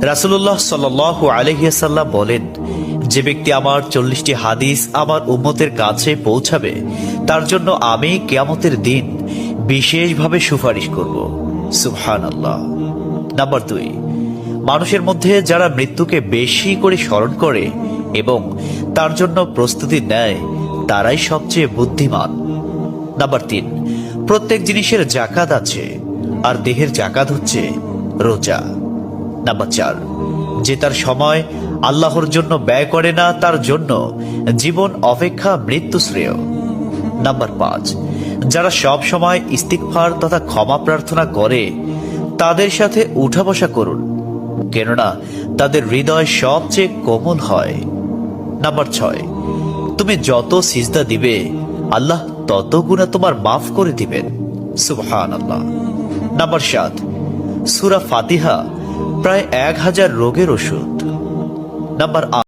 রাসূলুল্লাহ সাল্লাল্লাহু আলাইহি ওয়াসাল্লাম বলেন, যে ব্যক্তি আমার 40টি হাদিস আমার উম্মতের কাছে পৌঁছাবে তার জন্য আমি কিয়ামতের দিন বিশেষভাবে সুপারিশ করব। সুবহানাল্লাহ। নাম্বার 2, মানুষের মধ্যে যারা মৃত্যুকে বেশি করে স্মরণ করে এবং তার জন্য প্রস্তুতি নেয় তারাই সবচেয়ে বুদ্ধিমান। নাম্বার 3, প্রত্যেক জিনিসের জাকাত আছে, আর দেহের জাকাত হচ্ছে রোজা। নাম্বার 4, যে তার সময় আল্লাহর জন্য ব্যয় করে না তার জন্য জীবন অপেক্ষা মৃত্যু শ্রেয়। নাম্বার 5, যারা সব সময় ইস্তিগফার তথা ক্ষমা প্রার্থনা করে তাদের সাথে উঠা বসা করুন, কেননা তাদের হৃদয় সবচেয়ে কোমল হয়। নাম্বার 6, তুমি যত সিজদা দিবে আল্লাহ তত গুনাহ তোমার মাফ করে দিবেন। সুবহানাল্লাহ। নাম্বার 7, সূরা ফাতিহা প্রায় 1000 রোগের ওষুধ। নাম্বার